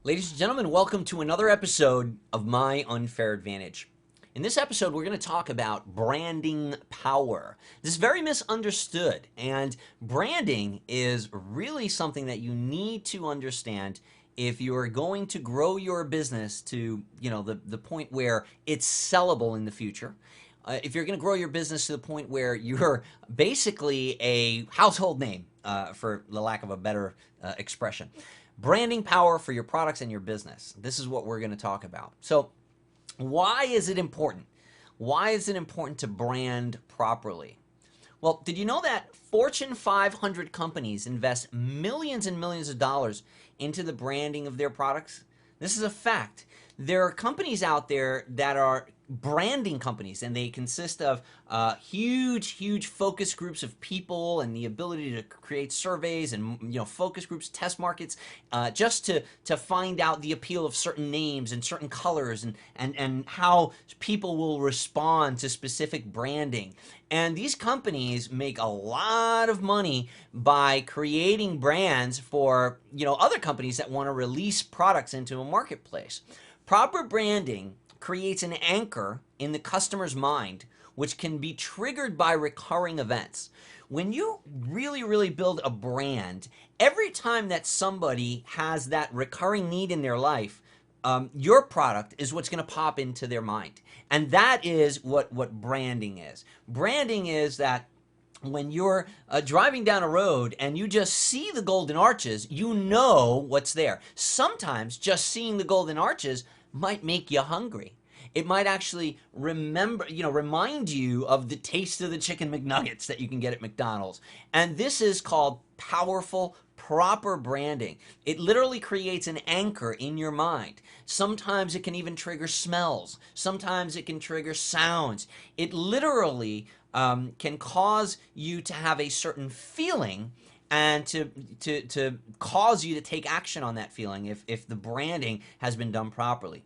Ladies and gentlemen, welcome to another episode of My Unfair Advantage. In this episode, we're going to talk about branding power. This is very misunderstood, and branding is really something that you need to understand if you're going to grow your business to, the point where it's sellable in the future. If you're going to grow your business to the point where you're basically a household name, for the lack of a better expression. Branding power for your products and your business. This is what we're going to talk about. So, why is it important? Why is it important to brand properly? Well, did you know that Fortune 500 companies invest millions and millions of dollars into the branding of their products? This is a fact. There are companies out there that are branding companies, and they consist of huge focus groups of people and the ability to create surveys and focus groups, test markets, just to find out the appeal of certain names and certain colors and how people will respond to specific branding. And these companies make a lot of money by creating brands for other companies that want to release products into a marketplace. Proper branding creates an anchor in the customer's mind, which can be triggered by recurring events. When you really build a brand, every time that somebody has that recurring need in their life, your product is what's going to pop into their mind. And that is what branding is. Branding is that when you're driving down a road and you just see the golden arches, you know what's there. Sometimes just seeing the golden arches might make you hungry. It might actually remind you of the taste of the chicken McNuggets that you can get at McDonald's. And this is called powerful, proper branding. It literally creates an anchor in your mind. Sometimes it can even trigger smells. Sometimes it can trigger sounds. It literally can cause you to have a certain feeling and to cause you to take action on that feeling if the branding has been done properly.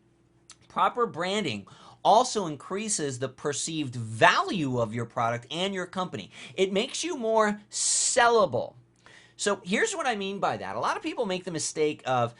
Proper branding also increases the perceived value of your product and your company. It makes you more sellable. So here's what I mean by that. A lot of people make the mistake of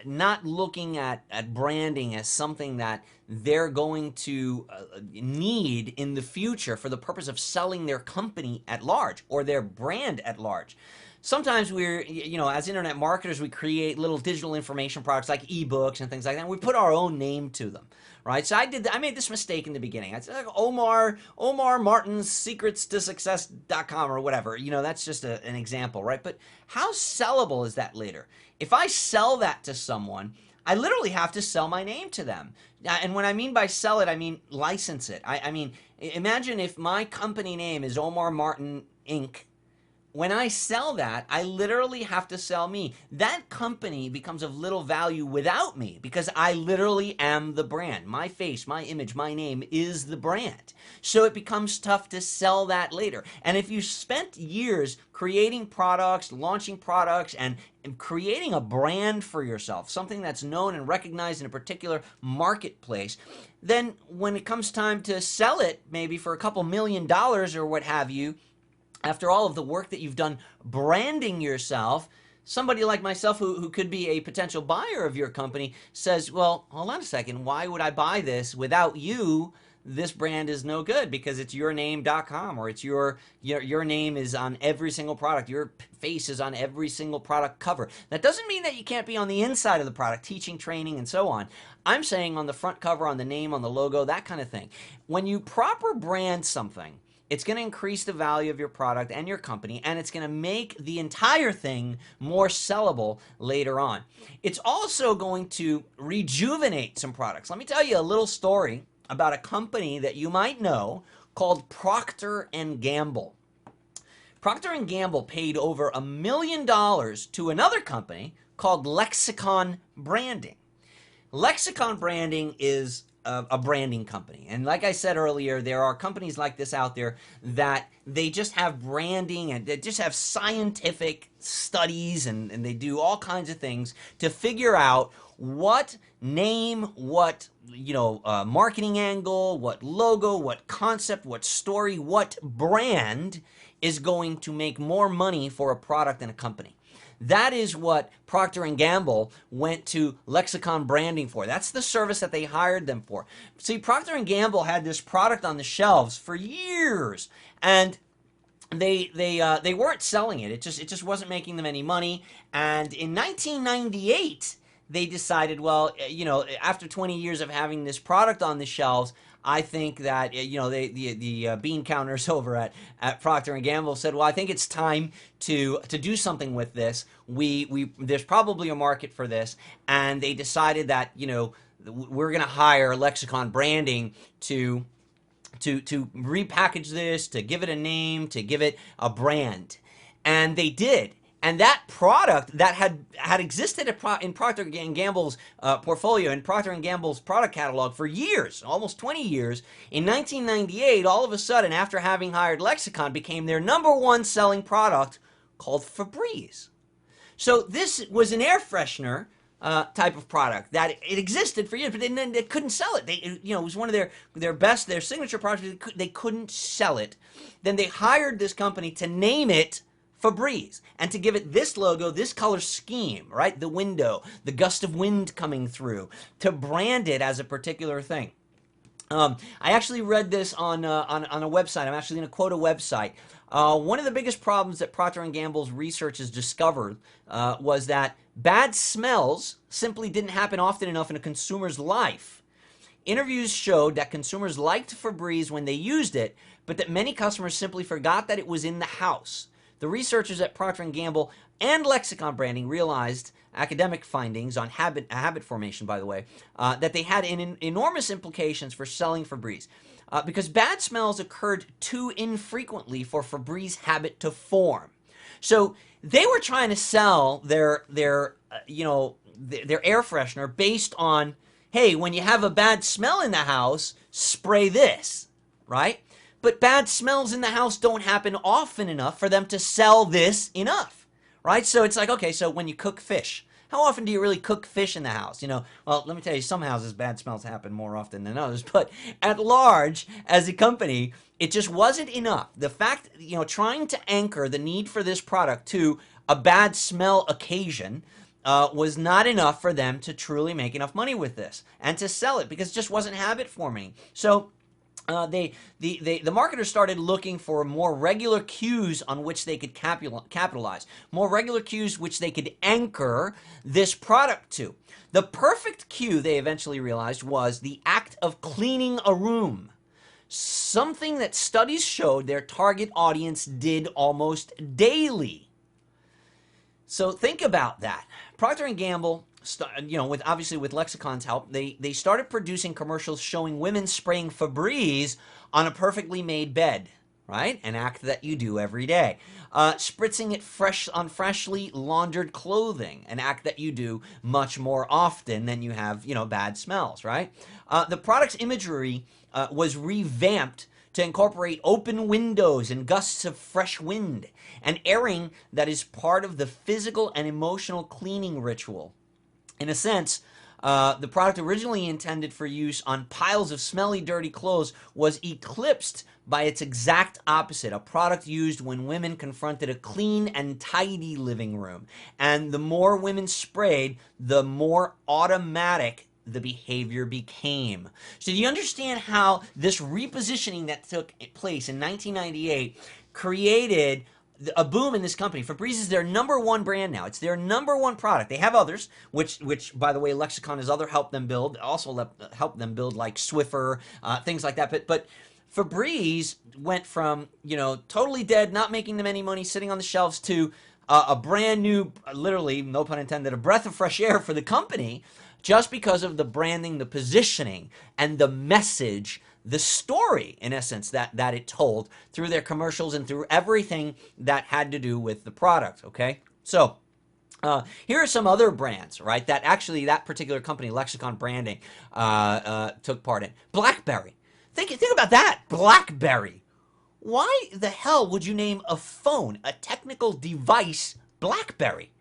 not looking at branding as something that they're going to need in the future for the purpose of selling their company at large or their brand at large. Sometimes we're, as internet marketers, we create little digital information products like ebooks and things like that, and we put our own name to them, right? So I made this mistake in the beginning. I said, like, Omar Martin's secrets to success.com or whatever. That's just an example, right? But how sellable is that later? If I sell that to someone, I literally have to sell my name to them. And when I mean by sell it, I mean license it. I mean, imagine if my company name is Omar Martin Inc. When I sell that, I literally have to sell me. That company becomes of little value without me because I literally am the brand. My face, my image, my name is the brand. So it becomes tough to sell that later. And if you spent years creating products, launching products, and creating a brand for yourself, something that's known and recognized in a particular marketplace, then when it comes time to sell it, maybe for a couple $1 million or what have you, after all of the work that you've done branding yourself, somebody like myself who could be a potential buyer of your company says, well, hold on a second, why would I buy this without you? This brand is no good because it's yourname.com or it's your name is on every single product. Your face is on every single product cover. That doesn't mean that you can't be on the inside of the product, teaching, training, and so on. I'm saying on the front cover, on the name, on the logo, that kind of thing. When you proper brand something, it's going to increase the value of your product and your company, and it's going to make the entire thing more sellable later on. It's also going to rejuvenate some products. Let me tell you a little story about a company that you might know called Procter & Gamble. Procter & Gamble paid over $1 million to another company called Lexicon Branding. Lexicon Branding is a branding company. And like I said earlier, there are companies like this out there that they just have branding and they just have scientific studies and they do all kinds of things to figure out what name, what marketing angle, what logo, what concept, what story, what brand is going to make more money for a product and a company. That is what Procter & Gamble went to Lexicon Branding for. That's the service that they hired them for. See, Procter & Gamble had this product on the shelves for years, and they weren't selling it. It just wasn't making them any money. And in 1998, they decided, well, after 20 years of having this product on the shelves, I think that the bean counters over at Procter and Gamble said, well, I think it's time to do something with this. We there's probably a market for this, and they decided that we're going to hire Lexicon Branding to repackage this, to give it a name, to give it a brand. And they did. And that product that had existed in Procter & Gamble's portfolio, in Procter & Gamble's product catalog for years, almost 20 years, in 1998, all of a sudden, after having hired Lexicon, became their #1 selling product called Febreze. So this was an air freshener type of product that it existed for years, but then they couldn't sell it. It was one of their signature products. They couldn't sell it. Then they hired this company to name it Febreze and to give it this logo, this color scheme, right? The window, the gust of wind coming through, to brand it as a particular thing. I actually read this on a website. I'm actually going to quote a website. One of the biggest problems that Procter & Gamble's research has discovered was that bad smells simply didn't happen often enough in a consumer's life. Interviews showed that consumers liked Febreze when they used it, but that many customers simply forgot that it was in the house. The researchers at Procter & Gamble and Lexicon Branding realized, academic findings on habit formation, by the way, that they had enormous implications for selling Febreze. Because bad smells occurred too infrequently for Febreze habit to form. So they were trying to sell their air freshener based on, hey, when you have a bad smell in the house, spray this, right? But bad smells in the house don't happen often enough for them to sell this enough, right? So it's like, okay, so when you cook fish, how often do you really cook fish in the house? Well, let me tell you, some houses bad smells happen more often than others, but at large, as a company, it just wasn't enough. The fact, trying to anchor the need for this product to a bad smell occasion was not enough for them to truly make enough money with this and to sell it, because it just wasn't habit forming. So the marketers started looking for more regular cues on which they could capitalize, more regular cues which they could anchor this product to. The perfect cue, they eventually realized, was the act of cleaning a room, something that studies showed their target audience did almost daily. So think about that. Procter & Gamble, with Lexicon's help, they started producing commercials showing women spraying Febreze on a perfectly made bed, right? An act that you do every day. Spritzing it on freshly laundered clothing, an act that you do much more often than you have, bad smells, right? The product's imagery was revamped to incorporate open windows and gusts of fresh wind, an airing that is part of the physical and emotional cleaning ritual. In a sense, the product originally intended for use on piles of smelly, dirty clothes was eclipsed by its exact opposite, a product used when women confronted a clean and tidy living room. And the more women sprayed, the more automatic the behavior became. So do you understand how this repositioning that took place in 1998 created a boom in this company? Febreze is their #1 brand now. It's their #1 product. They have others, which by the way, Lexicon has helped them build like Swiffer, things like that. But Febreze went from, totally dead, not making them any money, sitting on the shelves, to a brand new, literally, no pun intended, a breath of fresh air for the company, just because of the branding, the positioning, and the message, the story, in essence, that it told through their commercials and through everything that had to do with the product, okay? So here are some other brands, right, that actually that particular company, Lexicon Branding, took part in. BlackBerry. Think about that, BlackBerry. Why the hell would you name a phone, a technical device, BlackBerry?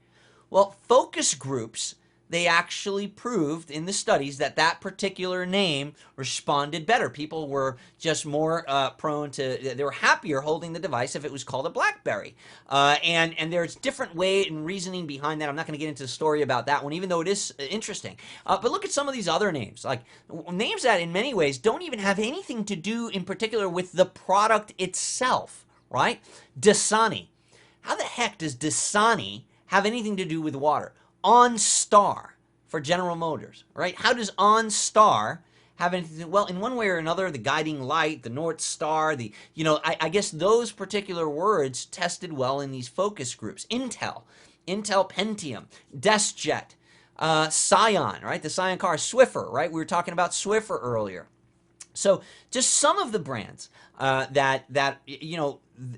Well, focus groups they actually proved in the studies that that particular name responded better. People were just more prone to, they were happier holding the device if it was called a BlackBerry. And there's different way and reasoning behind that. I'm not going to get into the story about that one, even though it is interesting. But look at some of these other names, like names that in many ways don't even have anything to do in particular with the product itself, right? Dasani. How the heck does Dasani have anything to do with water? OnStar for General Motors, right? How does OnStar have anything to do? Well, in one way or another, the guiding light, the North Star, I guess those particular words tested well in these focus groups. Intel Pentium, DeskJet, Scion, right? The Scion car, Swiffer, right? We were talking about Swiffer earlier. So just some of the brands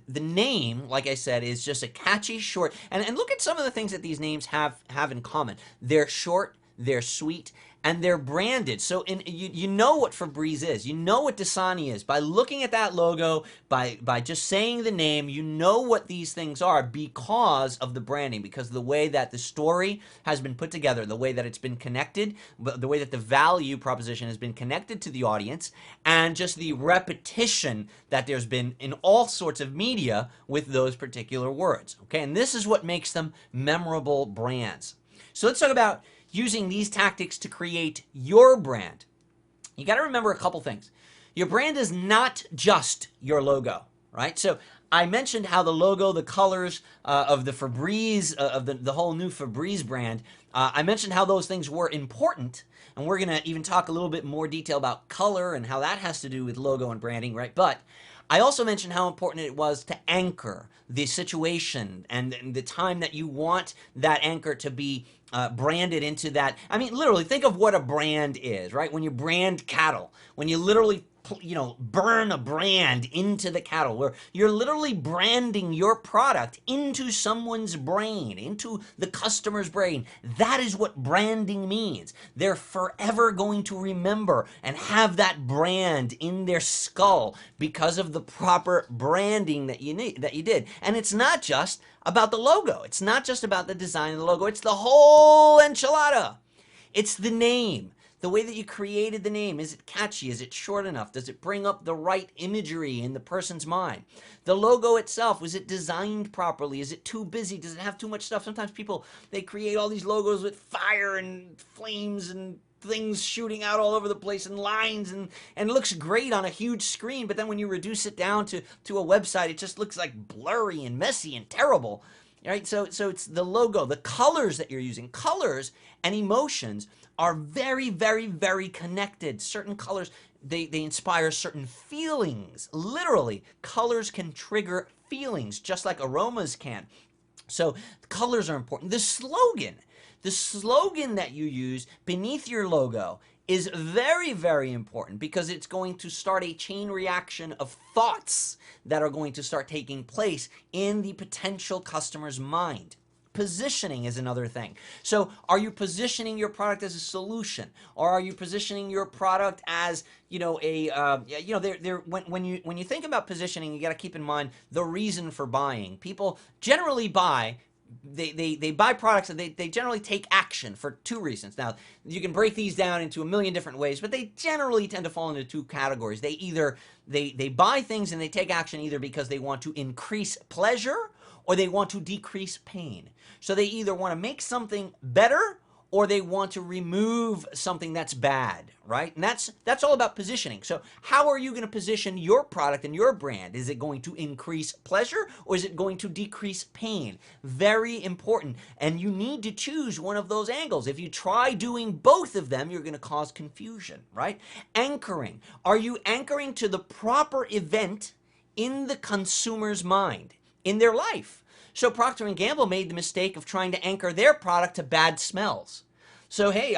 the name, like I said, is just a catchy short. And look at some of the things that these names have in common. They're short, they're sweet, and they're branded. So you know what Febreze is. You know what Dasani is. By looking at that logo, by just saying the name, you know what these things are because of the branding, because of the way that the story has been put together, the way that it's been connected, the way that the value proposition has been connected to the audience, and just the repetition that there's been in all sorts of media with those particular words. Okay, and this is what makes them memorable brands. So let's talk about using these tactics to create your brand. You got to remember a couple things. Your brand is not just your logo, right? So I mentioned how the logo, the colors of the Febreze, of the whole new Febreze brand, I mentioned how those things were important, and we're going to even talk a little bit more detail about color and how that has to do with logo and branding, right? But I also mentioned how important it was to anchor the situation and the time that you want that anchor to be branded into that. I mean, literally, think of what a brand is, right? When you brand cattle, when you literally burn a brand into the cattle, where you're literally branding your product into someone's brain, into the customer's brain. That is what branding means. They're forever going to remember and have that brand in their skull because of the proper branding that you did. And it's not just about the logo. It's not just about the design of the logo. It's the whole enchilada. It's the name. The way that you created the name, is it catchy? Is it short enough? Does it bring up the right imagery in the person's mind? The logo itself, was it designed properly? Is it too busy? Does it have too much stuff? Sometimes people, they create all these logos with fire and flames and things shooting out all over the place and lines, and it looks great on a huge screen, but then when you reduce it down to a website, it just looks like blurry and messy and terrible. Right? So it's the logo, the colors that you're using. Colors and emotions are very, very, very connected. Certain colors, they inspire certain feelings. Literally, colors can trigger feelings just like aromas can. So colors are important. The slogan that you use beneath your logo is very, very important because it's going to start a chain reaction of thoughts that are going to start taking place in the potential customer's mind. Positioning is another thing. So are you positioning your product as a solution, or are you positioning your product as, when you think about positioning, you got to keep in mind the reason for buying. People generally buy they buy products and they generally take action for two reasons. Now, you can break these down into a million different ways, but they generally tend to fall into two categories. They either they buy things and they take action either because they want to increase pleasure or they want to decrease pain. So they either want to make something better or they want to remove something that's bad, right? And that's all about positioning. So how are you going to position your product and your brand? Is it going to increase pleasure or is it going to decrease pain? Very important. And you need to choose one of those angles. If you try doing both of them, you're going to cause confusion, right? Anchoring. Are you anchoring to the proper event in the consumer's mind, in their life? So Procter & Gamble made the mistake of trying to anchor their product to bad smells. So hey,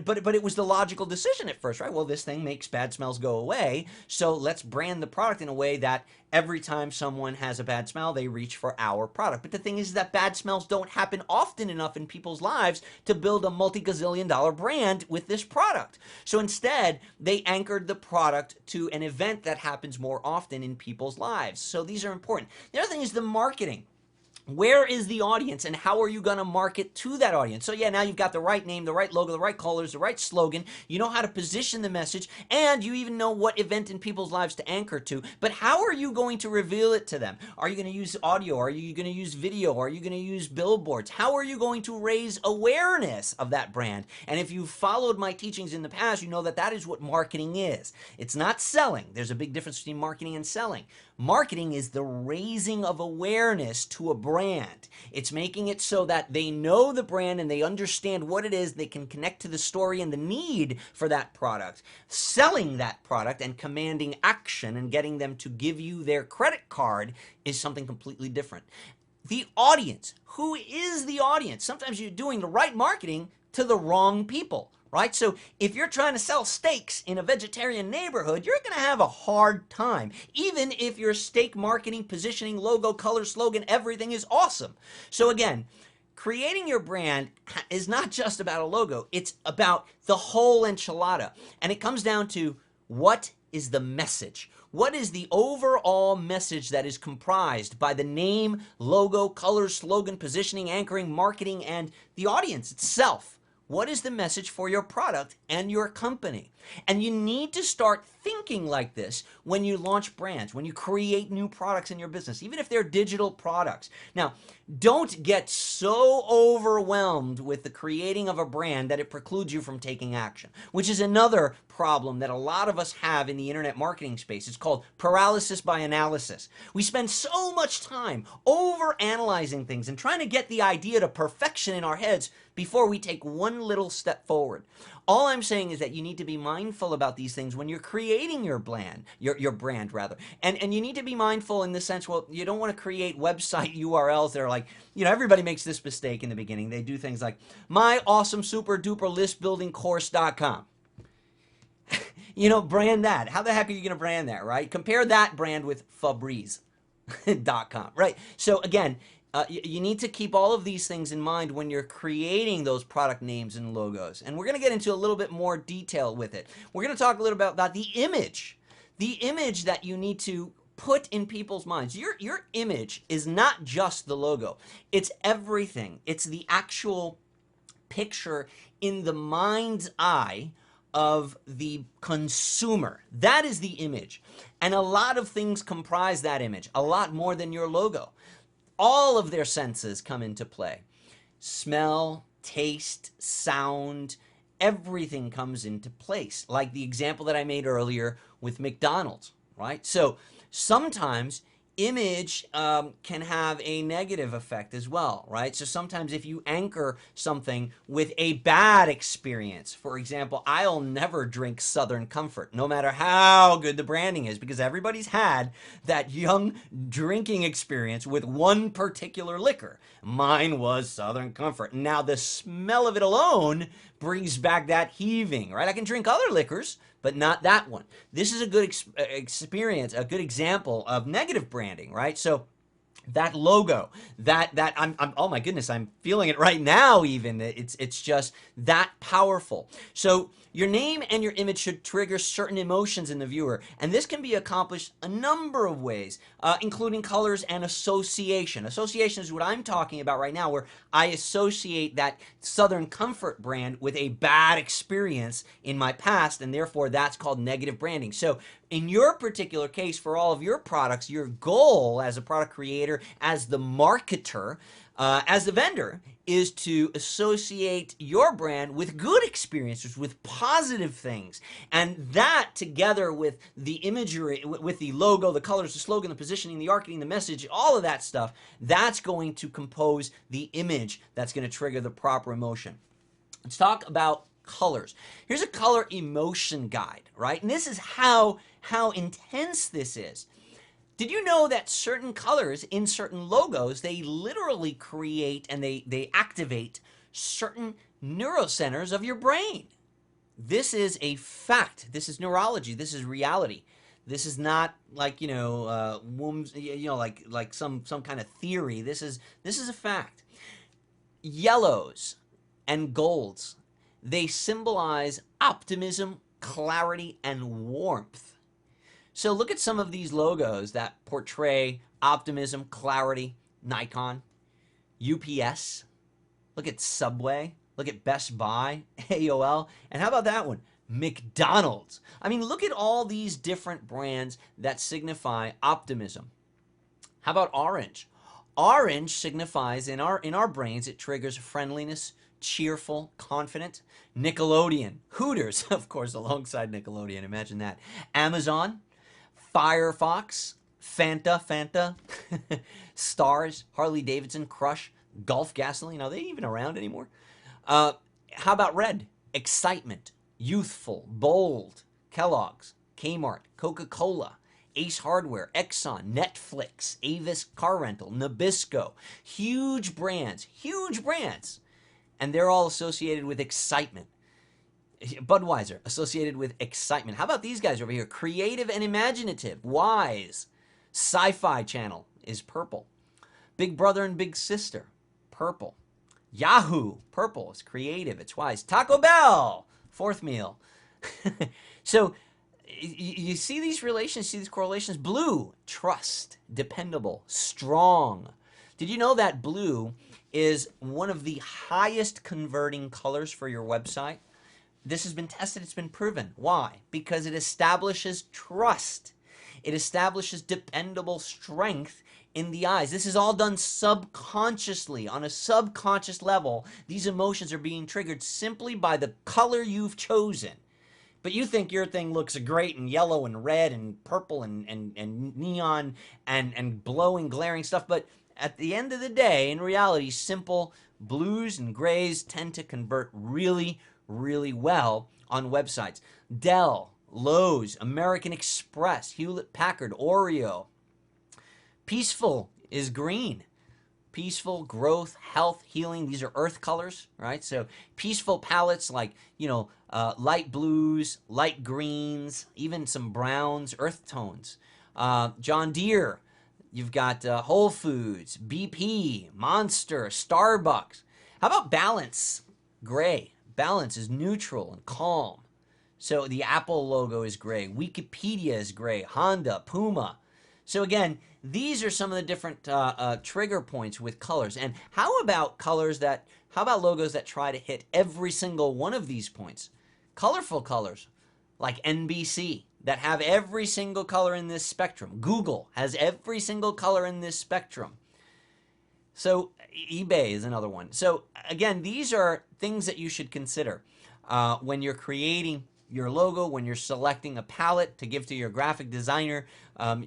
but it was the logical decision at first, right? Well, this thing makes bad smells go away, so let's brand the product in a way that every time someone has a bad smell, they reach for our product. But the thing is that bad smells don't happen often enough in people's lives to build a multi-gazillion-dollar brand with this product. So instead, they anchored the product to an event that happens more often in people's lives. So these are important. The other thing is the marketing. Where is the audience and how are you going to market to that audience? So yeah, now you've got the right name, the right logo, the right colors, the right slogan. You know how to position the message, and you even know what event in people's lives to anchor to. But how are you going to reveal it to them? Are you going to use audio? Are you going to use video? Are you going to use billboards? How are you going to raise awareness of that brand? And if you've followed my teachings in the past, you know that that is what marketing is. It's not selling. There's a big difference between marketing and selling. Marketing is the raising of awareness to a brand. It's making it so that they know the brand and they understand what it is. They can connect to the story and the need for that product. Selling that product and commanding action and getting them to give you their credit card is something completely different. The audience. Who is the audience? Sometimes you're doing the right marketing to the wrong people. Right? So if you're trying to sell steaks in a vegetarian neighborhood, you're going to have a hard time, even if your steak marketing, positioning, logo, color, slogan, everything is awesome. So again, creating your brand is not just about a logo. It's about the whole enchilada. And it comes down to, what is the message? What is the overall message that is comprised by the name, logo, color, slogan, positioning, anchoring, marketing, and the audience itself? What is the message for your product and your company? And you need to start thinking like this when you launch brands, when you create new products in your business, even if they're digital products. Now, don't get so overwhelmed with the creating of a brand that it precludes you from taking action, which is another problem that a lot of us have in the internet marketing space. It's called paralysis by analysis. We spend so much time over analyzing things and trying to get the idea to perfection in our heads before we take one little step forward. All I'm saying is that you need to be mindful about these things when you're creating your brand, your brand rather. And you need to be mindful in the sense, well, you don't want to create website URLs that are like, everybody makes this mistake in the beginning. They do things like myawesomesuperduperlistbuildingcourse.com. Brand that. How the heck are you going to brand that, right? Compare that brand with Febreze.com, right? So again, you need to keep all of these things in mind when you're creating those product names and logos. And we're going to get into a little bit more detail with it. We're going to talk a little bit about the image that you need to put in people's minds. Your image is not just the logo. It's everything. It's the actual picture in the mind's eye of the consumer. That is the image. And a lot of things comprise that image, a lot more than your logo. All of their senses come into play. Smell, taste, sound, everything comes into place. Like the example that I made earlier with McDonald's, right? So sometimes image can have a negative effect as well, right? So sometimes if you anchor something with a bad experience, for example, I'll never drink Southern Comfort, no matter how good the branding is, because everybody's had that young drinking experience with one particular liquor. Mine was Southern Comfort. Now the smell of it alone brings back that heaving, right? I can drink other liquors, but not that one. This is a good experience, a good example of negative branding, right? So that logo, I'm oh my goodness, I'm feeling it right now even. It's just that powerful. So your name and your image should trigger certain emotions in the viewer, and this can be accomplished a number of ways, including colors and association. Association is what I'm talking about right now, where I associate that Southern Comfort brand with a bad experience in my past, and therefore that's called negative branding. So in your particular case, for all of your products, your goal as a product creator, as the marketer, as the vendor, is to associate your brand with good experiences, with positive things. And that, together with the imagery, with the logo, the colors, the slogan, the positioning, the marketing, the message, all of that stuff, that's going to compose the image that's going to trigger the proper emotion. Let's talk about colors. Here's a color emotion guide, right? And this is how intense this is. Did you know that certain colors in certain logos, they literally create and they activate certain neurocenters of your brain? This is a fact. This is neurology. This is reality. This is not like, like some kind of theory. This is a fact. Yellows and golds, they symbolize optimism, clarity, and warmth. So look at some of these logos that portray optimism, clarity. Nikon, UPS. Look at Subway. Look at Best Buy, AOL. And how about that one? McDonald's. I mean, look at all these different brands that signify optimism. How about orange? Orange signifies in our brains, it triggers friendliness, cheerful, confident. Nickelodeon, Hooters, of course, alongside Nickelodeon. Imagine that. Amazon, Firefox, Fanta, Stars, Harley Davidson, Crush, Gulf Gasoline. Are they even around anymore? How about red? Excitement, youthful, bold. Kellogg's, Kmart, Coca-Cola, Ace Hardware, Exxon, Netflix, Avis Car Rental, Nabisco. Huge brands, and they're all associated with excitement. Budweiser, associated with excitement. How about these guys over here? Creative and imaginative. Wise. Sci-Fi Channel is purple. Big Brother and Big Sister, purple. Yahoo, purple. It's creative. It's wise. Taco Bell, fourth meal. So you see these relations, see these correlations. Blue, trust, dependable, strong. Did you know that blue is one of the highest converting colors for your website? This has been tested. It's been proven. Why? Because it establishes trust. It establishes dependable strength in the eyes. This is all done subconsciously. On a subconscious level, these emotions are being triggered simply by the color you've chosen. But you think your thing looks great and yellow and red and purple and neon and glowing, glaring stuff. But at the end of the day, in reality, simple blues and grays tend to convert really, really well on websites. Dell, Lowe's, American Express, Hewlett-Packard, Oreo. Peaceful is green. Peaceful, growth, health, healing. These are earth colors, right? So peaceful palettes like, light blues, light greens, even some browns, earth tones. John Deere, you've got Whole Foods, BP, Monster, Starbucks. How about balance? Gray. Balance is neutral and calm. So the Apple logo is gray. Wikipedia is gray. Honda, Puma. So again, these are some of the different trigger points with colors. And how about logos that try to hit every single one of these points? Colorful colors like NBC that have every single color in this spectrum. Google has every single color in this spectrum. So eBay is another one. So again, these are things that you should consider when you're creating your logo, when you're selecting a palette to give to your graphic designer.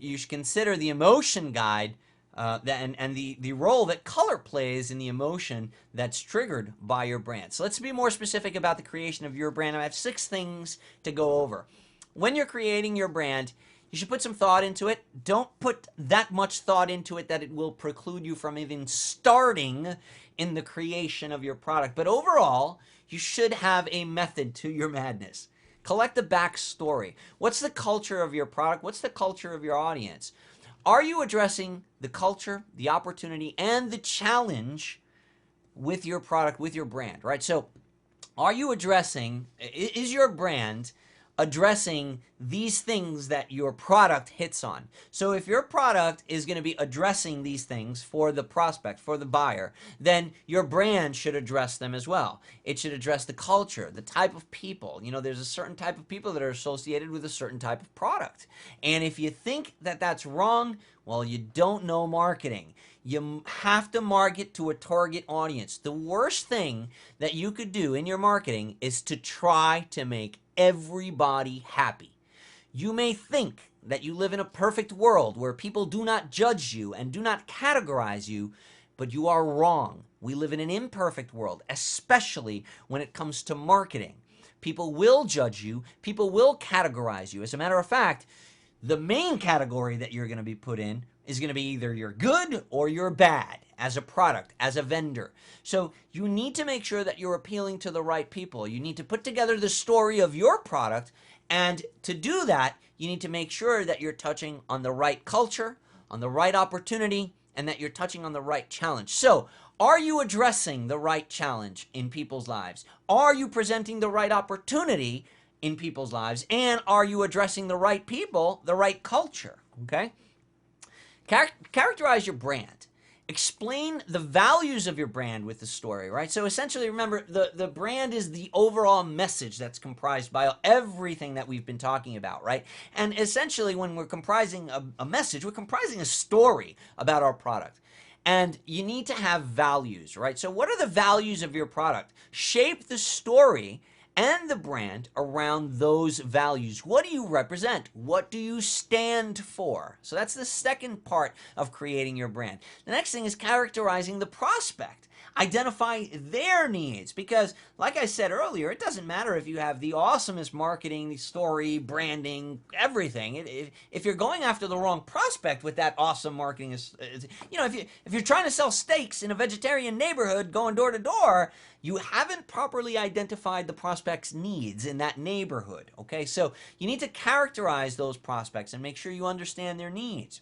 You should consider the emotion guide and the role that color plays in the emotion that's triggered by your brand. So let's be more specific about the creation of your brand. I have 6 things to go over. When you're creating your brand, you should put some thought into it. Don't put that much thought into it that it will preclude you from even starting in the creation of your product. But overall, you should have a method to your madness. Collect the backstory. What's the culture of your product? What's the culture of your audience? Are you addressing the culture, the opportunity, and the challenge with your product, with your brand, right? So are you addressing, is your brand addressing these things that your product hits on? So if your product is going to be addressing these things for the prospect, for the buyer, then your brand should address them as well. It should address the culture, the type of people. There's a certain type of people that are associated with a certain type of product. And if you think that that's wrong, well, you don't know marketing. You have to market to a target audience. The worst thing that you could do in your marketing is to try to make everybody happy. You may think that you live in a perfect world where people do not judge you and do not categorize you, but you are wrong. We live in an imperfect world, especially when it comes to marketing. People will judge you. People will categorize you. As a matter of fact, the main category that you're going to be put in is going to be either you're good or you're bad as a product, as a vendor. So you need to make sure that you're appealing to the right people. You need to put together the story of your product, and to do that, you need to make sure that you're touching on the right culture, on the right opportunity, and that you're touching on the right challenge. So are you addressing the right challenge in people's lives? Are you presenting the right opportunity in people's lives? And are you addressing the right people, the right culture? Okay? Characterize your brand explain the values of your brand with the story, right? So essentially, remember, the brand is the overall message that's comprised by everything that we've been talking about, right? And essentially, when we're comprising a message, we're comprising a story about our product. And you need to have values, right? So what are the values of your product? Shape the story and the brand around those values. What do you represent? What do you stand for? So that's the second part of creating your brand. The next thing is characterizing the prospect. Identify their needs, because like I said earlier, it doesn't matter if you have the awesomest marketing, the story, branding, everything. If you're going after the wrong prospect with that awesome marketing, if you're trying to sell steaks in a vegetarian neighborhood going door to door, you haven't properly identified the prospect's needs in that neighborhood, okay? So you need to characterize those prospects and make sure you understand their needs.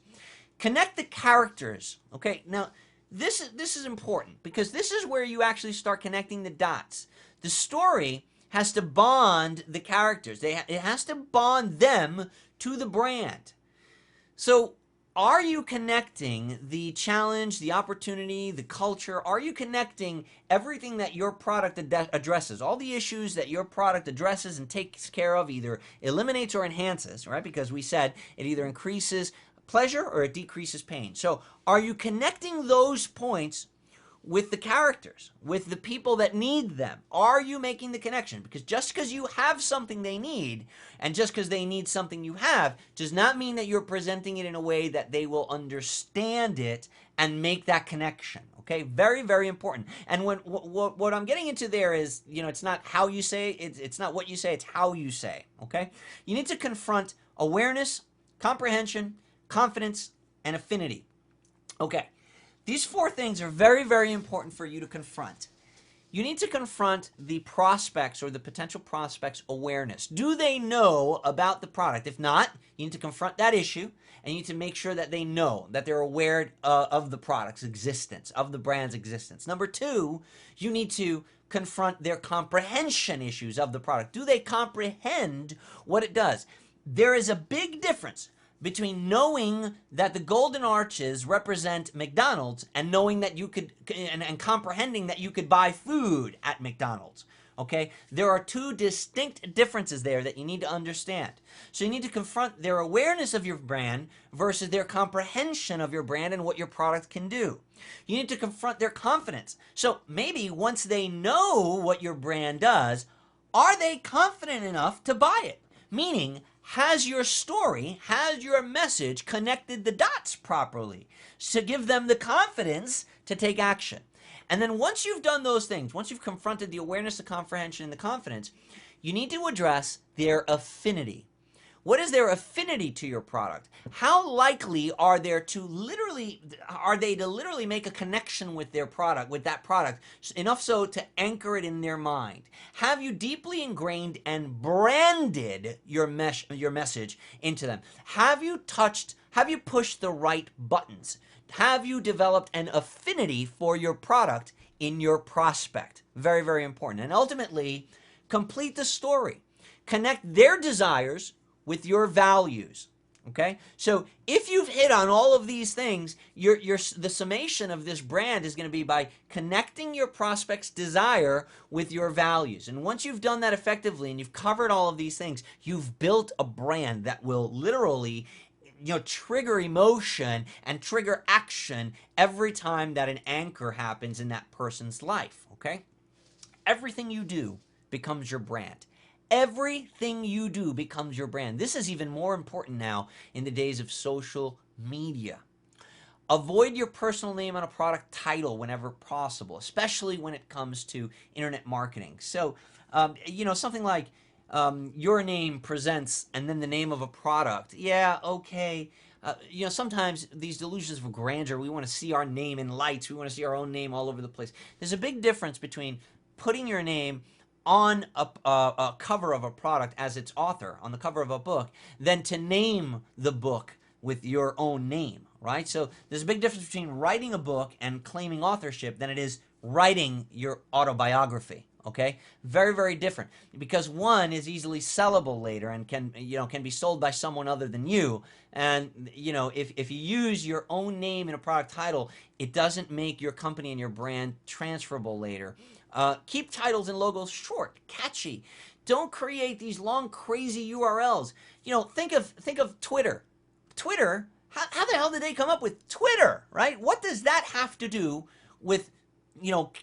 Connect the characters, okay? Now, this is important, because this is where you actually start connecting the dots. The story has to bond the characters. It has to bond them to the brand. So are you connecting the challenge, the opportunity, the culture? Are you connecting everything that your product addresses, all the issues that your product addresses and takes care of, either eliminates or enhances, right? Because we said it either increases pleasure or it decreases pain. So are you connecting those points with the characters, with the people that need them? Are you making the connection? Because just because you have something they need, and just because they need something you have, does not mean that you're presenting it in a way that they will understand it and make that connection. Okay, very, very important. And what I'm getting into there is, it's not how you say, it's not what you say, it's how you say. Okay, you need to confront awareness, comprehension, confidence, and affinity. Okay, these four things are very, very important for you to confront. You need to confront the prospects or the potential prospects' awareness. Do they know about the product? If not, you need to confront that issue, and you need to make sure that they know, that they're aware of the product's existence, of the brand's existence. Number two, you need to confront their comprehension issues of the product. Do they comprehend what it does? There is a big difference between knowing that the golden arches represent McDonald's and knowing that you could, and comprehending that you could buy food at McDonald's. Okay? There are two distinct differences there that you need to understand. So you need to confront their awareness of your brand versus their comprehension of your brand and what your product can do. You need to confront their confidence. So maybe once they know what your brand does, are they confident enough to buy it? Meaning, has your story, has your message connected the dots properly to give them the confidence to take action? And then once you've done those things, once you've confronted the awareness, the comprehension, and the confidence, you need to address their affinity. What is their affinity to your product? How likely are they to literally make a connection with their product, with that product, enough so to anchor it in their mind? Have you deeply ingrained and branded your message into them? Have you pushed the right buttons? Have you developed an affinity for your product in your prospect? Very, very important. And ultimately, complete the story. Connect their desires with your values. Okay, so if you've hit on all of these things, the summation of this brand is going to be by connecting your prospect's desire with your values. And once you've done that effectively and you've covered all of these things, you've built a brand that will literally trigger emotion and trigger action every time that an anchor happens in that person's life. Okay, everything you do becomes your brand. Everything you do becomes your brand. This is even more important now in the days of social media. Avoid your personal name on a product title whenever possible, especially when it comes to internet marketing. So, something like your name presents and then the name of a product. Yeah, okay. Sometimes these delusions of grandeur, we want to see our name in lights. We want to see our own name all over the place. There's a big difference between putting your name on a cover of a product as its author, on the cover of a book, than to name the book with your own name, right? So there's a big difference between writing a book and claiming authorship than it is writing your autobiography, Okay, very, very different, because one is easily sellable later and can be sold by someone other than you. And if you use your own name in a product title, it doesn't make your company and your brand transferable later. Keep titles and logos short, catchy. Don't create these long, crazy URLs. Think of Twitter. Twitter. How the hell did they come up with Twitter? Right? What does that have to do with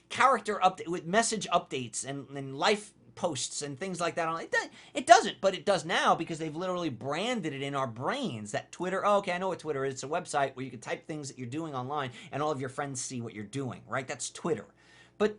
character update, with message updates and life posts and things like that? It doesn't, but it does now, because they've literally branded it in our brains that Twitter, oh, okay, I know what Twitter is. It's a website where you can type things that you're doing online and all of your friends see what you're doing, right? That's Twitter. But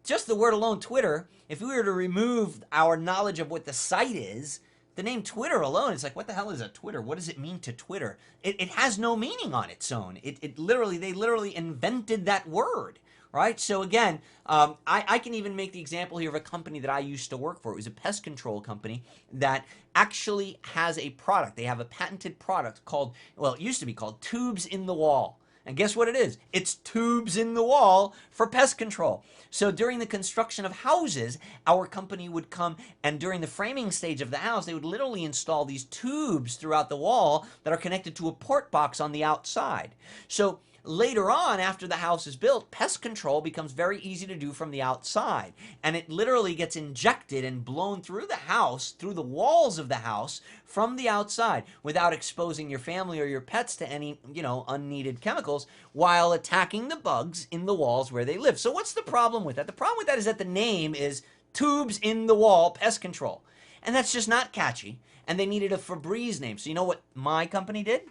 just the word alone, Twitter, if we were to remove our knowledge of what the site is, the name Twitter alone, it's like, what the hell is a Twitter? What does it mean to Twitter? It has no meaning on its own. They literally invented that word. Right? So again, I can even make the example here of a company that I used to work for. It was a pest control company that actually has a product. They have a patented product called, well, it used to be called Tubes in the Wall. And guess what it is? It's tubes in the wall for pest control. So during the construction of houses, our company would come, and during the framing stage of the house, they would literally install these tubes throughout the wall that are connected to a port box on the outside. So later on, after the house is built, pest control becomes very easy to do from the outside. And it literally gets injected and blown through the house, through the walls of the house, from the outside, without exposing your family or your pets to any, unneeded chemicals, while attacking the bugs in the walls where they live. So what's the problem with that? The problem with that is that the name is Tubes in the Wall Pest Control. And that's just not catchy. And they needed a Febreze name. So you know what my company did?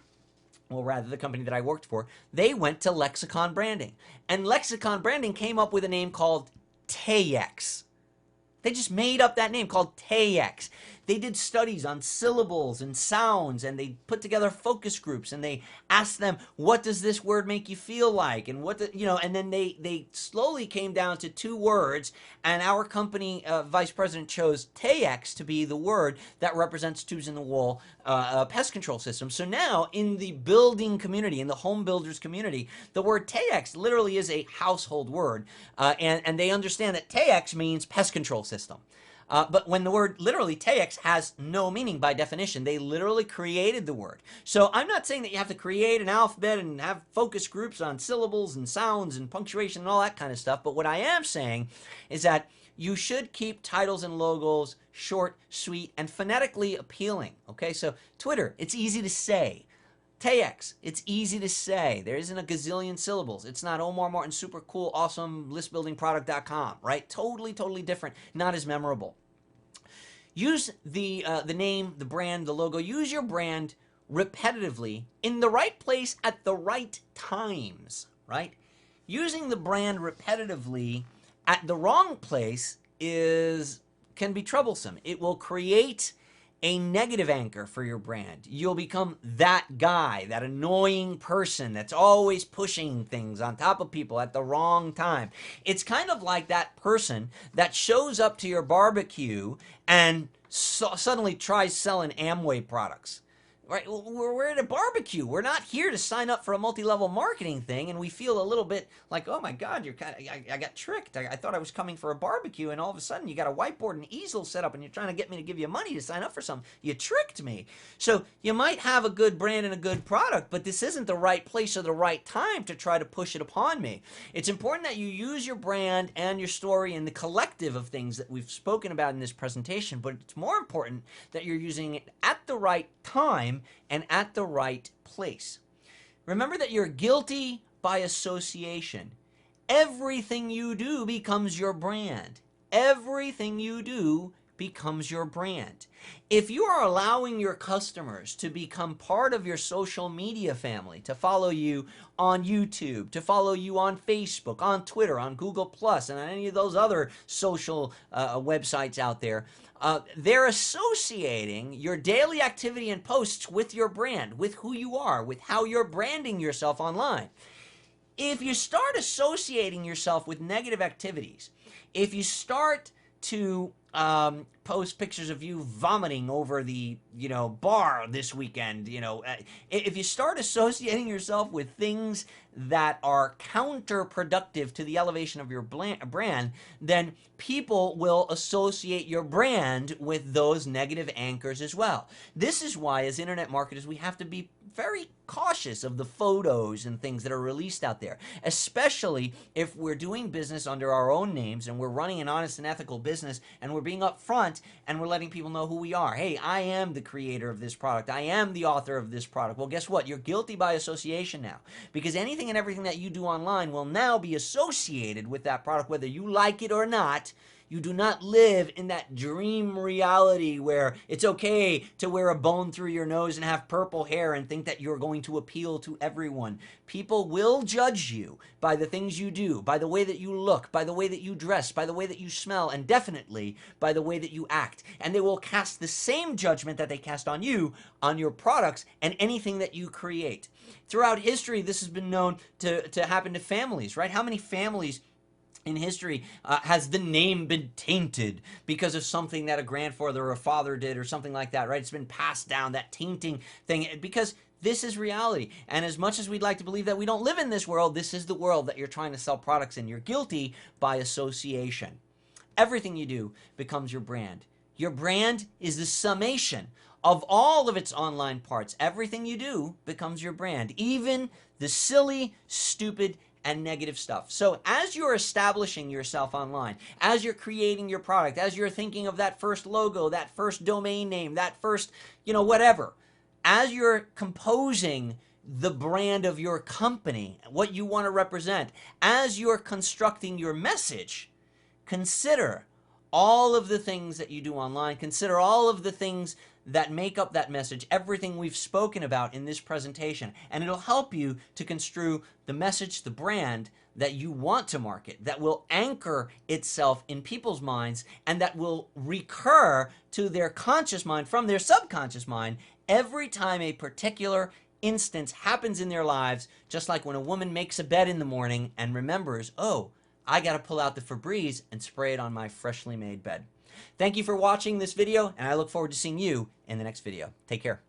Well, rather, the company that I worked for, they went to Lexicon Branding. And Lexicon Branding came up with a name called Tayex. They just made up that name called Tayex. They did studies on syllables and sounds, and they put together focus groups, and they asked them, what does this word make you feel like? And and then they slowly came down to two words, and our company vice president chose Tayex to be the word that represents Tubes in the Wall pest control system. So now in the building community, in the home builders community, the word Tayex literally is a household word, and they understand that Tayex means pest control system. But when the word literally Tayex has no meaning by definition, they literally created the word. So I'm not saying that you have to create an alphabet and have focus groups on syllables and sounds and punctuation and all that kind of stuff. But what I am saying is that you should keep titles and logos short, sweet, and phonetically appealing. Okay, so Twitter, it's easy to say. Tayex, it's easy to say. There isn't a gazillion syllables. It's not Omar Martin, super cool, awesome, listbuildingproduct.com, right? Totally, totally different, not as memorable. Use the name, the brand, the logo. Use your brand repetitively in the right place at the right times, right? Using the brand repetitively at the wrong place can be troublesome. It will create a negative anchor for your brand. You'll become that guy, that annoying person that's always pushing things on top of people at the wrong time. It's kind of like that person that shows up to your barbecue and suddenly tries selling Amway products. Right? We're at a barbecue. We're not here to sign up for a multi-level marketing thing, and we feel a little bit like, oh my God, I got tricked. I thought I was coming for a barbecue, and all of a sudden you got a whiteboard and easel set up, and you're trying to get me to give you money to sign up for something. You tricked me. So you might have a good brand and a good product, but this isn't the right place or the right time to try to push it upon me. It's important that you use your brand and your story and the collective of things that we've spoken about in this presentation, but it's more important that you're using it at the right time and at the right place. Remember that you're guilty by association. Everything you do becomes your brand. Everything you do becomes your brand. If you are allowing your customers to become part of your social media family, to follow you on YouTube, to follow you on Facebook, on Twitter, on Google+, and on any of those other social websites out there, they're associating your daily activity and posts with your brand, with who you are, with how you're branding yourself online. If you start associating yourself with negative activities, if you start to post pictures of you vomiting over the, bar this weekend. If you start associating yourself with things that are counterproductive to the elevation of your brand, then people will associate your brand with those negative anchors as well. This is why, as internet marketers, we have to be very cautious of the photos and things that are released out there, especially if we're doing business under our own names and we're running an honest and ethical business and we're being upfront and we're letting people know who we are. Hey, I am the creator of this product. I am the author of this product. Well, guess what? You're guilty by association now, because anything and everything that you do online will now be associated with that product, whether you like it or not. You do not live in that dream reality where it's okay to wear a bone through your nose and have purple hair and think that you're going to appeal to everyone. People will judge you by the things you do, by the way that you look, by the way that you dress, by the way that you smell, and definitely by the way that you act. And they will cast the same judgment that they cast on you, on your products, and anything that you create. Throughout history, this has been known to happen to families, right? How many families in history has the name been tainted because of something that a grandfather or a father did or something like that, right? It's been passed down, that tainting thing, because this is reality. And as much as we'd like to believe that we don't live in this world, this is the world that you're trying to sell products in. You're guilty by association. Everything you do becomes your brand. Your brand is the summation of all of its online parts. Everything you do becomes your brand, even the silly, stupid, and negative stuff. So as you're establishing yourself online, as you're creating your product, as you're thinking of that first logo, that first domain name, that first, whatever, as you're composing the brand of your company, what you want to represent, as you're constructing your message, consider all of the things that you do online. Consider all of the things that make up that message, everything we've spoken about in this presentation, and it'll help you to construe the message, the brand that you want to market, that will anchor itself in people's minds and that will recur to their conscious mind from their subconscious mind every time a particular instance happens in their lives, just like when a woman makes a bed in the morning and remembers, oh, I got to pull out the Febreze and spray it on my freshly made bed. Thank you for watching this video, and I look forward to seeing you in the next video. Take care.